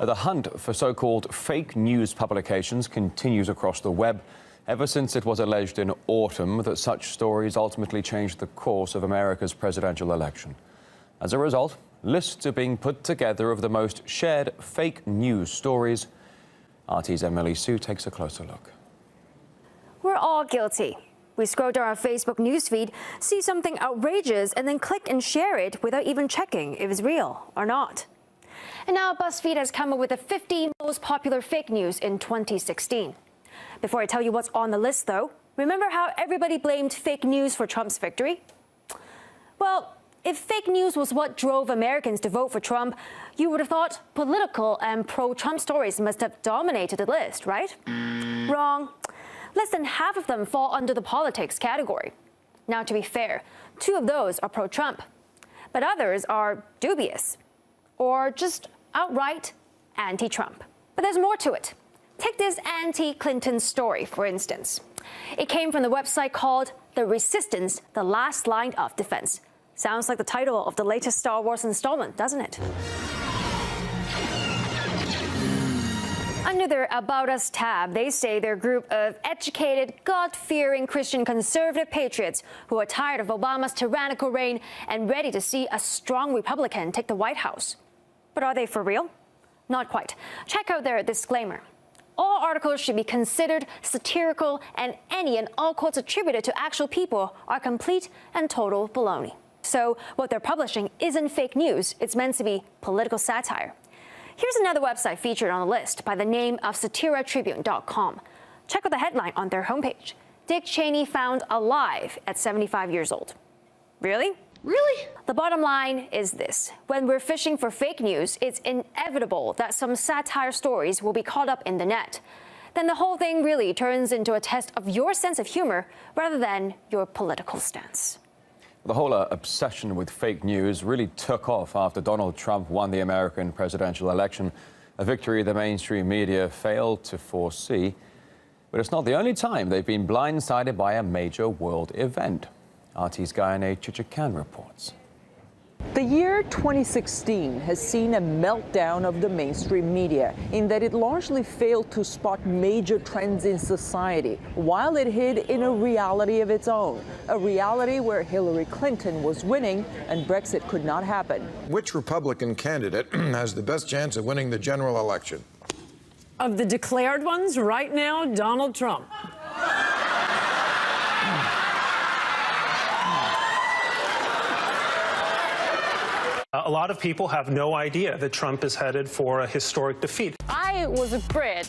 The hunt for so-called fake news publications continues across the web ever since it was alleged in autumn that such stories ultimately changed the course of America's presidential election. As a result, lists are being put together of the most shared fake news stories. RT's Emily Sue takes a closer look. We're all guilty. We scroll down our Facebook newsfeed, see something outrageous, and then click and share it without even checking if it's real or not. And now BuzzFeed has come up with the 50 most popular fake news in 2016. Before I tell you what's on the list, though, remember how everybody blamed fake news for Trump's victory? Well, if fake news was what drove Americans to vote for Trump, you would have thought political and pro-Trump stories must have dominated the list, right? Wrong. Less than half of them fall under the politics category. Now, to be fair, 2 of those are pro-Trump, but others are dubious or just outright anti-Trump. But there's more to it. Take this anti-Clinton story, for instance. It came from the website called The Resistance, The Last Line of Defense. Sounds like the title of the latest Star Wars installment, doesn't it? Under their About Us tab, they say they're a group of educated, God-fearing Christian conservative patriots who are tired of Obama's tyrannical reign and ready to see a strong Republican take the White House. But are they for real? Not quite. Check out their disclaimer. All articles should be considered satirical, and any and all quotes attributed to actual people are complete and total baloney. So what they're publishing isn't fake news, it's meant to be political satire. Here's another website featured on the list by the name of satiratribune.com. Check out the headline on their homepage. Dick Cheney found alive at 75 years old. Really? Really? The bottom line is this. When we're fishing for fake news, it's inevitable that some satire stories will be caught up in the net. Then the whole thing really turns into a test of your sense of humor rather than your political stance. The whole obsession with fake news really took off after Donald Trump won the American presidential election, a victory the mainstream media failed to foresee. But it's not the only time they've been blindsided by a major world event. RT's Guyane Chichikan reports. The year 2016 has seen a meltdown of the mainstream media in that it largely failed to spot major trends in society while it hid in a reality of its own, a reality where Hillary Clinton was winning and Brexit could not happen. Which Republican candidate has the best chance of winning the general election? Of the declared ones right now, Donald Trump. A lot of people have no idea that Trump is headed for a historic defeat. I was a Brit.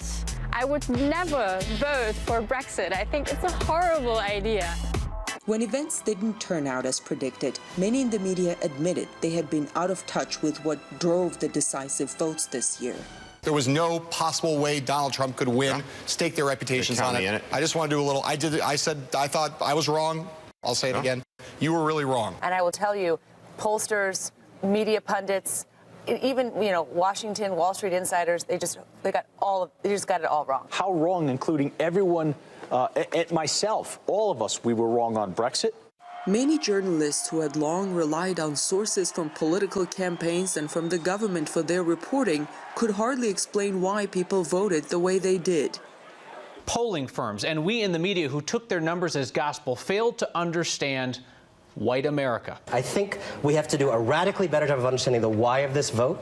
I would never vote for Brexit. I think it's a horrible idea. When events didn't turn out as predicted, many in the media admitted they had been out of touch with what drove the decisive votes this year. There was no possible way Donald Trump could win, stake their reputations on it. I just want to do a little, I said, I thought I was wrong. I'll say it again. You were really wrong. And I will tell you, pollsters, media pundits, even, Washington, Wall Street insiders, they just got it all wrong. How wrong, including everyone, myself, all of us, we were wrong on Brexit? Many journalists who had long relied on sources from political campaigns and from the government for their reporting could hardly explain why people voted the way they did. Polling firms and we in the media who took their numbers as gospel failed to understand white America. I think we have to do a radically better job of understanding the why of this vote,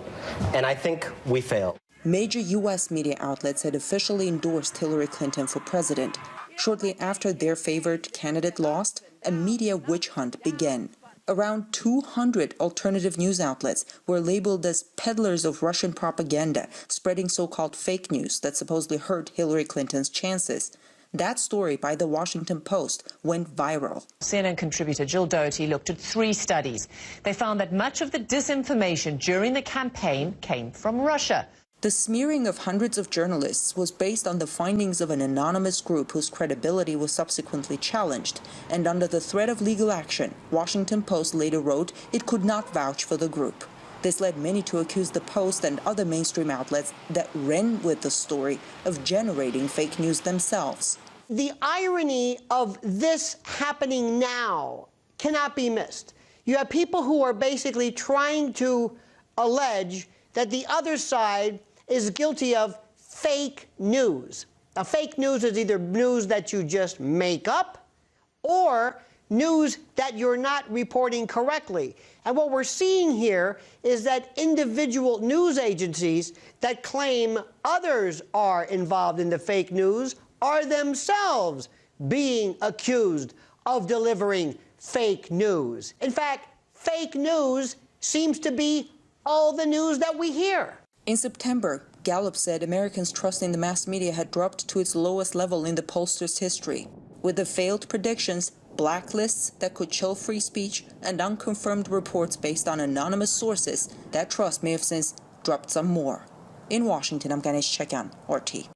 and I think we failed. Major U.S. media outlets had officially endorsed Hillary Clinton for president. Shortly after their favored candidate lost, a media witch hunt began. Around 200 alternative news outlets were labeled as peddlers of Russian propaganda, spreading so-called fake news that supposedly hurt Hillary Clinton's chances. That story by the Washington Post went viral. CNN contributor Jill Doherty looked at 3 studies. They found that much of the disinformation during the campaign came from Russia. The smearing of hundreds of journalists was based on the findings of an anonymous group whose credibility was subsequently challenged. And under the threat of legal action, Washington Post later wrote it could not vouch for the group. This led many to accuse the Post and other mainstream outlets that ran with the story of generating fake news themselves. The irony of this happening now cannot be missed. You have people who are basically trying to allege that the other side is guilty of fake news. Now, fake news is either news that you just make up or news that you're not reporting correctly. And what we're seeing here is that individual news agencies that claim others are involved in the fake news are themselves being accused of delivering fake news. In fact, fake news seems to be all the news that we hear. In September, Gallup said Americans' trust in the mass media had dropped to its lowest level in the pollster's history. With the failed predictions, blacklists that could chill free speech, and unconfirmed reports based on anonymous sources, that trust may have since dropped some more. In Washington, I'm Ganesh Chekyan, RT.